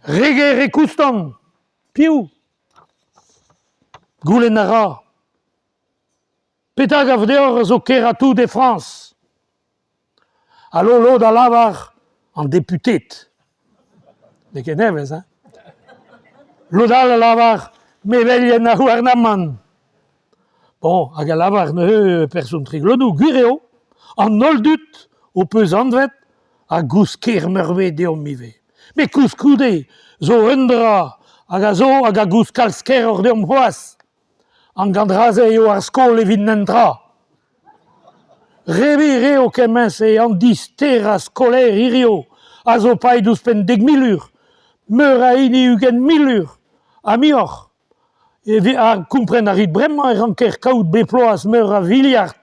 Regere kuston, piou. Goulenara. Petag avdeor zo keratou de France. Allo lo da lavar en député. De keneves, hein? Lo da lavar me velien a huarnaman. Bon, hag a lavar ne person triglonou gureo, an noldut o peus andvet a gous kermerve deom mive. Me kouskoude zo undra hag a zo hag a gous kalsker ur deom hoaz. An gandraze eo ar skol evit nentra. Revi reo kemens e an distera skoler irio a zo paid ouzpen 10.000 ur. Meur a ini ugen 1000 ur. A mioc'h. A kompren a rit bremañ e ranker kaout beploaz meur a viliard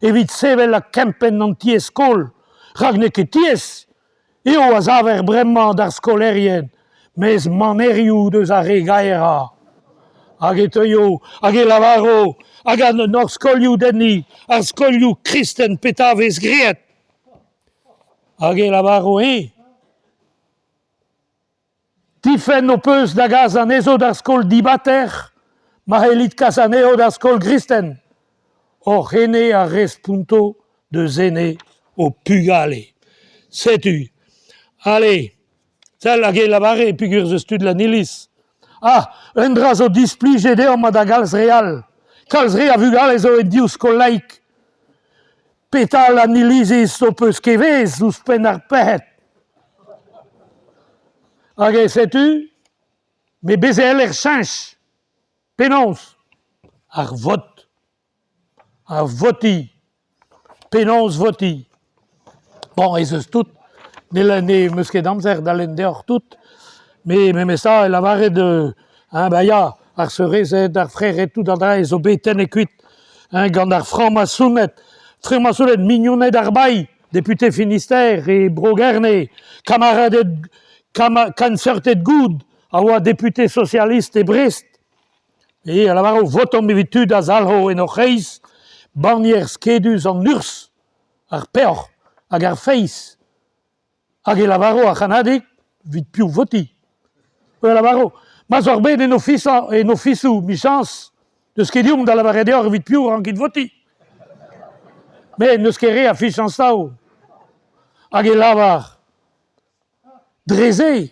evit sevel a kempen an tiez skol. Rag ne ket tiez. Eo a zaver bremañ d'ar skolerien. Mez manerioù deus a regaera. Hag e teuio, hag e lavaro, hag an nor skolioù denni, ar skolioù kristen petavez griet. Hag e lavaro Tifen o peus da gaz an ezo d'ar skol dibater, ma helit kas an eo d'ar skol kristen. Or hene a respunto de zene o pugale. Setu. Allez, zel hag e lavare pugur ze stud la nilis. Ah, un dra zo displije deom da galz real. Kalz re a vugal ezo e diou skol laik. Petal a niliziz o peus kevez ouzpen ar pehet. Hag e setu, me bezel er chanch. Penons. Ar vot. Ar voti. Penons voti. Bon, ez eus tout. Ne meus ket amzer d'alen deoc'h tout. Me ça, la vare de... Hein, bah ya, ar seurezet, ar freret tout an dra, zo beten e kuit. Hein, gant ar franc-maçonnet. Franc-maçonnet mignonnet ar bai, député Finistère et Brogerne, camaradet, cancertet goud, a oa député socialiste et Brest. Et a la vare votom evitud a zalho en oc'heiz, bannier skedus an urs, ar peoc'h, hag ar feiz. Hag e la varo a chanadik, vit piou voti. La varo. Ma zor bet en ofisou, michans, deus ket diom da la vare deoc'h vit piou an kit voti. Me neus ket re a fichans tao. Hag e lavar. Dreze.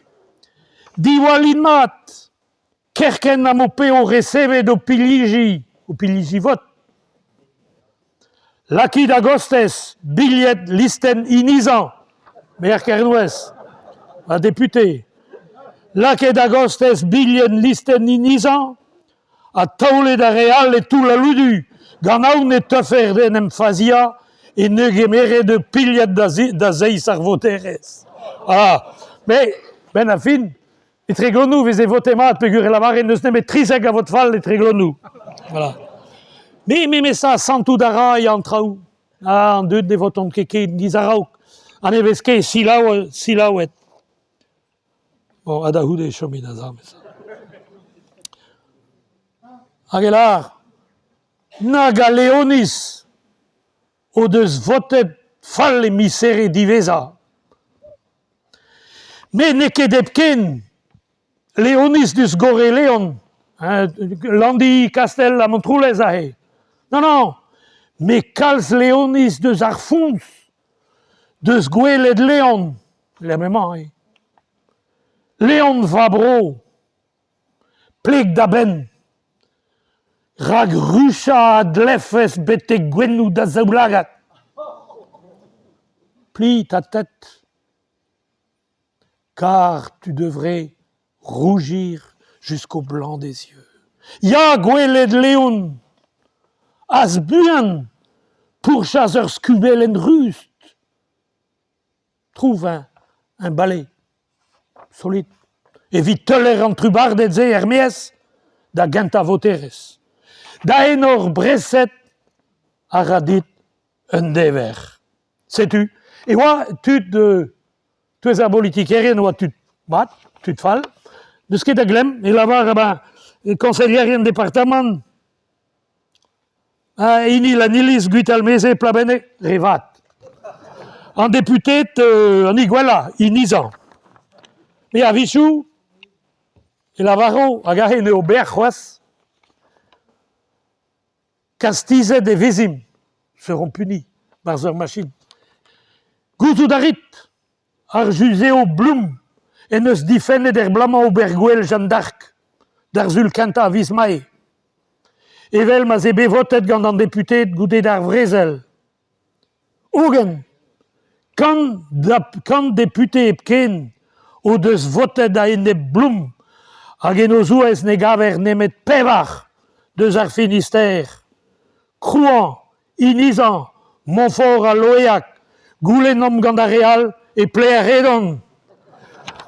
Diwalin mat. Kerken am o peo resevet o piliji vot. Laki d'agostez, billet listen inizan. Mer kernouez. A député. Lake d'agostez bilien listen inizan, a taolet da real e tout la ludu, gant aoun e teufer den emfazia, e negemere de piliet da zeiz ar voterez. Ah, mais, ben a fin, e treglonou vez e votemat pegur e lavare neus nemet trizek a vot fall e treglonou. Voilà. Me ça, santou dara e an traoù. Ah, an deud ne voton keket gizaraouk. An evez ket silaouet. Bon, a da houde chomit a zame ça. Hag e lar, nag a leonis o deus votet fall e misere diveza. Me ne ket epken leonis deus gore leon, landi kastel a Montroulez a he. Non, me kalz leonis deus ar fons, deus gwelet leon, lememañ he. Leon Vabro, pleg da ben, rag rucha a dlefes bete gwennou da zaoulagat. Plie ta tête, car tu devrais rougir jusqu'au blanc des yeux. Ya gwelet leon, as buan, pour chazer skubel en rust. Trouve un balai. Solide. Evit teler an trubardet ze Hermiez da genta voterez. Da enor breset a radit un dever. Setu. E oa tud tuez ar politikerien oa tud bat, tud fall. Deus ket a glem, e lavar konselierien departament. Ini la nilis guit almeze plabene, revat. An deputet an Iguela, inizan. Me a vichou, Et la varo, agahe ne ober choas, castize des vezim seront punis par leur machine. Goutou darit, arjuseo blum, et ne se diffenne der blama oberguel Jeanne d'Arc, d'Arzul Kanta Vismae. Evel ma zebe votet gant an député goudet d'ar vrezel. Ogen, quand député epken, o deus votet a en blum, hag en ozo ez ne gaver nemet pevar deus ar Finistère. Crouan, Inizan, Montfort a Loéac, goulen om gant ar real e ple ar redon.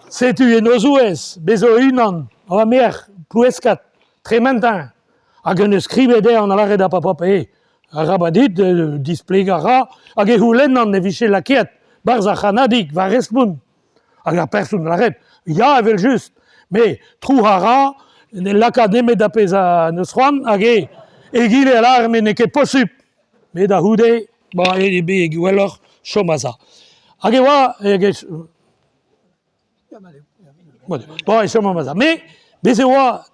Setu en ozo ez, bezo unan, a mer, ploueskat, trementin. Hag en eus skrivet an ala red a papap a rabadit, displegara, hag e houlen an ne viche lakiet, barz a chanadik, va respoun. Hag a persoun la red, ya evel just, me trou hara, laka nemet a pez a neus c'hoan, hag egile alar me ne ket possup. Me da houde, ba e be e gwelloc'h chomaza. Hag e oa, bon, e chomaza. Me, bez e oa